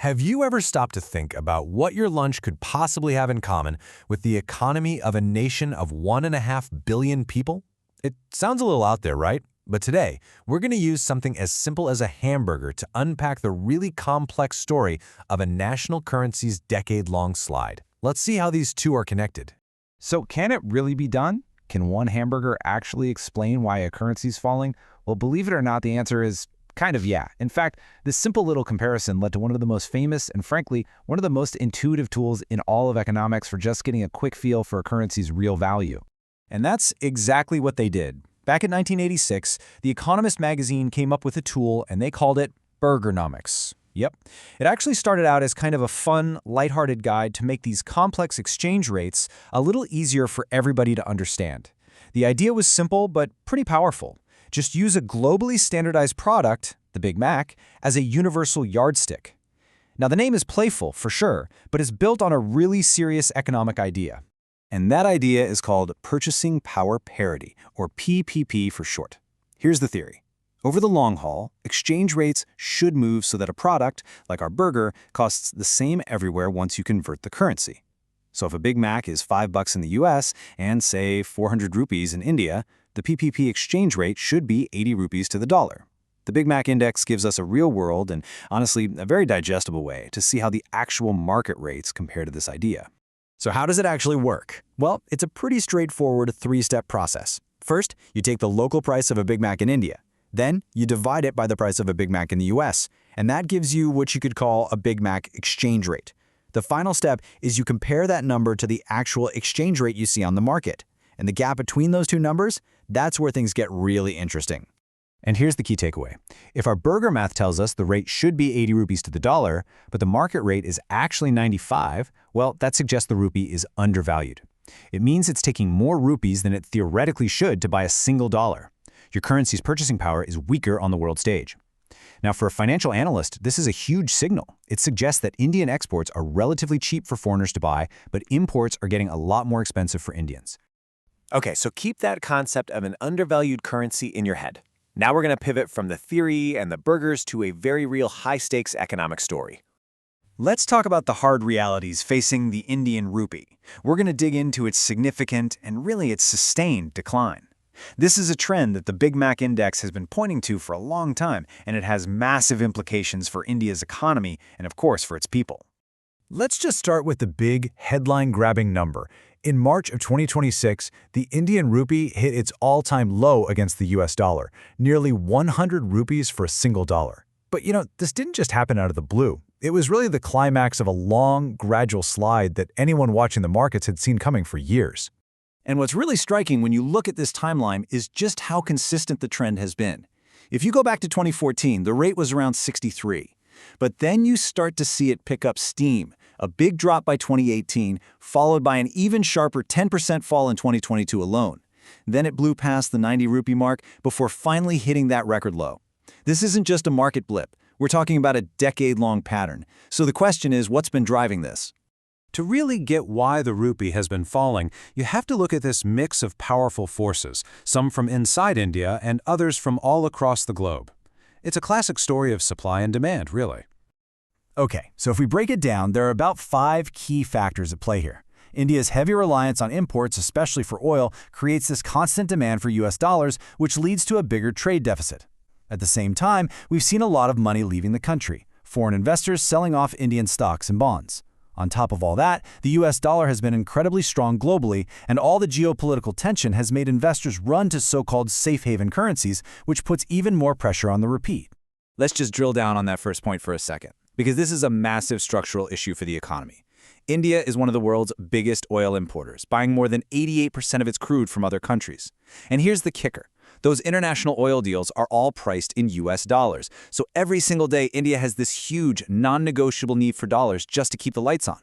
Have you ever stopped to think about what your lunch could possibly have in common with the economy of a nation of 1.5 billion people? It sounds a little out there, right? But today, we're going to use something as simple as a hamburger to unpack the really complex story of a national currency's decade-long slide. Let's see how these two are connected. So can it really be done? Can one hamburger actually explain why a currency is falling? Well, believe it or not, the answer is kind of yeah. In fact, this simple little comparison led to one of the most famous and, frankly, one of the most intuitive tools in all of economics for just getting a quick feel for a currency's real value. And that's exactly what they did. Back in 1986, The Economist magazine came up with a tool, and they called it Burgernomics. Yep. It actually started out as kind of a fun, lighthearted guide to make these complex exchange rates a little easier for everybody to understand. The idea was simple but pretty powerful. Just use a globally standardized product, the Big Mac, as a universal yardstick. Now, the name is playful, for sure, but it's built on a really serious economic idea. And that idea is called Purchasing Power Parity, or PPP for short. Here's the theory. Over the long haul, exchange rates should move so that a product, like our burger, costs the same everywhere once you convert the currency. So if a Big Mac is $5 in the US and, say, 400 rupees in India, the PPP exchange rate should be 80 rupees to the dollar. The Big Mac Index gives us a real-world and, honestly, a very digestible way to see how the actual market rates compare to this idea. So how does it actually work? Well, it's a pretty straightforward three-step process. First, you take the local price of a Big Mac in India. Then, you divide it by the price of a Big Mac in the US, and that gives you what you could call a Big Mac exchange rate. The final step is you compare that number to the actual exchange rate you see on the market. And the gap between those two numbers, that's where things get really interesting. And here's the key takeaway. If our burger math tells us the rate should be 80 rupees to the dollar, but the market rate is actually 95, well, that suggests the rupee is undervalued. It means it's taking more rupees than it theoretically should to buy a single dollar. Your currency's purchasing power is weaker on the world stage. Now, for a financial analyst, this is a huge signal. It suggests that Indian exports are relatively cheap for foreigners to buy, but imports are getting a lot more expensive for Indians. Okay, so keep that concept of an undervalued currency in your head. Now we're going to pivot from the theory and the burgers to a very real high-stakes economic story. Let's talk about the hard realities facing the Indian rupee. We're going to dig into its significant and really its sustained decline. This is a trend that the Big Mac Index has been pointing to for a long time, and it has massive implications for India's economy and, of course, for its people. Let's just start with the big, headline-grabbing number. In March of 2026, the Indian rupee hit its all-time low against the US dollar, nearly 100 rupees for a single dollar. But this didn't just happen out of the blue. It was really the climax of a long, gradual slide that anyone watching the markets had seen coming for years. And what's really striking when you look at this timeline is just how consistent the trend has been. If you go back to 2014, the rate was around 63. But then you start to see it pick up steam. A big drop by 2018, followed by an even sharper 10% fall in 2022 alone. Then it blew past the 90 rupee mark before finally hitting that record low. This isn't just a market blip. We're talking about a decade-long pattern. So the question is, what's been driving this? To really get why the rupee has been falling, you have to look at this mix of powerful forces, some from inside India and others from all across the globe. It's a classic story of supply and demand, really. Okay, so if we break it down, there are about 5 key factors at play here. India's heavy reliance on imports, especially for oil, creates this constant demand for US dollars, which leads to a bigger trade deficit. At the same time, we've seen a lot of money leaving the country, foreign investors selling off Indian stocks and bonds. On top of all that, the US dollar has been incredibly strong globally, and all the geopolitical tension has made investors run to so-called safe haven currencies, which puts even more pressure on the rupee. Let's just drill down on that first point for a second, because this is a massive structural issue for the economy. India is one of the world's biggest oil importers, buying more than 88% of its crude from other countries. And here's the kicker. Those international oil deals are all priced in US dollars. So every single day, India has this huge, non-negotiable need for dollars just to keep the lights on.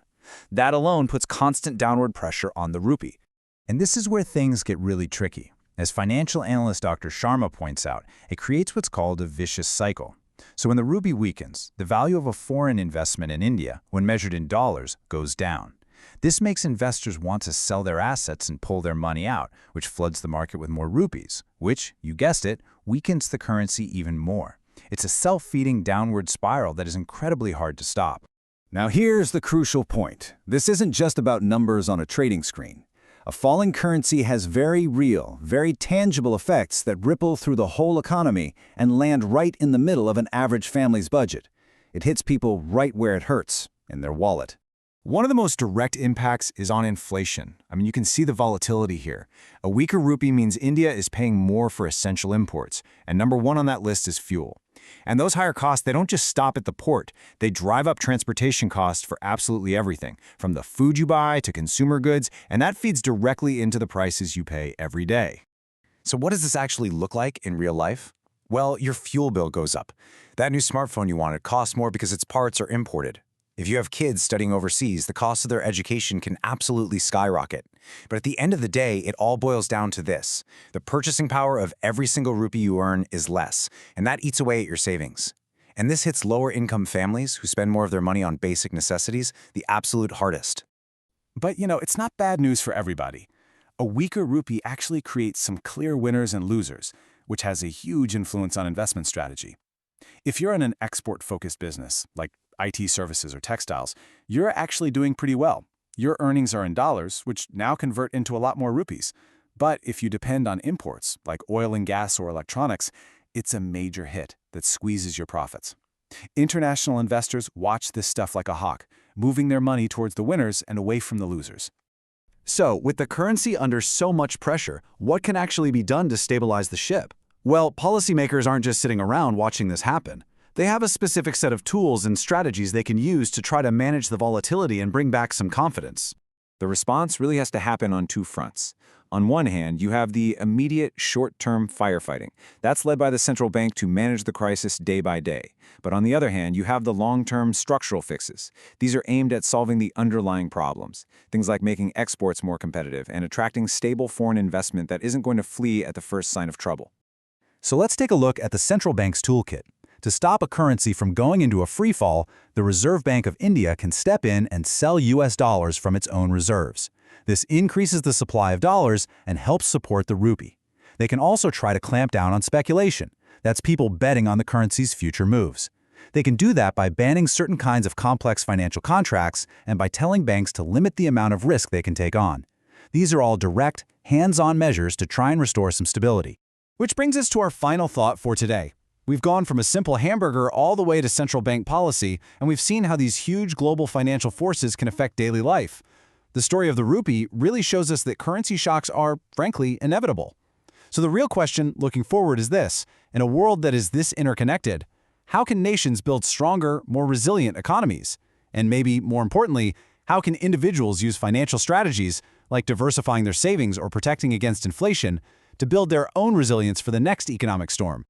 That alone puts constant downward pressure on the rupee. And this is where things get really tricky. As financial analyst Dr. Sharma points out, it creates what's called a vicious cycle. So when the rupee weakens, the value of a foreign investment in India, when measured in dollars, goes down. This makes investors want to sell their assets and pull their money out, which floods the market with more rupees, which, you guessed it, weakens the currency even more. It's a self-feeding downward spiral that is incredibly hard to stop. Now here's the crucial point. This isn't just about numbers on a trading screen. A falling currency has very real, very tangible effects that ripple through the whole economy and land right in the middle of an average family's budget. It hits people right where it hurts, in their wallet. One of the most direct impacts is on inflation. I mean, you can see the volatility here. A weaker rupee means India is paying more for essential imports, and number one on that list is fuel. And those higher costs, they don't just stop at the port. They drive up transportation costs for absolutely everything, from the food you buy to consumer goods, and that feeds directly into the prices you pay every day. So what does this actually look like in real life? Well, your fuel bill goes up. That new smartphone you wanted costs more because its parts are imported. If you have kids studying overseas, the cost of their education can absolutely skyrocket. But at the end of the day, it all boils down to this. The purchasing power of every single rupee you earn is less, and that eats away at your savings. And this hits lower-income families who spend more of their money on basic necessities the absolute hardest. But, it's not bad news for everybody. A weaker rupee actually creates some clear winners and losers, which has a huge influence on investment strategy. If you're in an export-focused business, like IT services or textiles, you're actually doing pretty well. Your earnings are in dollars, which now convert into a lot more rupees. But if you depend on imports, like oil and gas or electronics, it's a major hit that squeezes your profits. International investors watch this stuff like a hawk, moving their money towards the winners and away from the losers. So, with the currency under so much pressure, what can actually be done to stabilize the ship? Well, policymakers aren't just sitting around watching this happen. They have a specific set of tools and strategies they can use to try to manage the volatility and bring back some confidence. The response really has to happen on two fronts. On one hand, you have the immediate short-term firefighting. That's led by the central bank to manage the crisis day by day. But on the other hand, you have the long-term structural fixes. These are aimed at solving the underlying problems. Things like making exports more competitive and attracting stable foreign investment that isn't going to flee at the first sign of trouble. So let's take a look at the central bank's toolkit. To stop a currency from going into a free fall, the Reserve Bank of India can step in and sell US dollars from its own reserves. This increases the supply of dollars and helps support the rupee. They can also try to clamp down on speculation. That's people betting on the currency's future moves. They can do that by banning certain kinds of complex financial contracts and by telling banks to limit the amount of risk they can take on. These are all direct, hands-on measures to try and restore some stability. Which brings us to our final thought for today. We've gone from a simple hamburger all the way to central bank policy, and we've seen how these huge global financial forces can affect daily life. The story of the rupee really shows us that currency shocks are, frankly, inevitable. So the real question looking forward is this: in a world that is this interconnected, how can nations build stronger, more resilient economies? And maybe more importantly, how can individuals use financial strategies, like diversifying their savings or protecting against inflation, to build their own resilience for the next economic storm?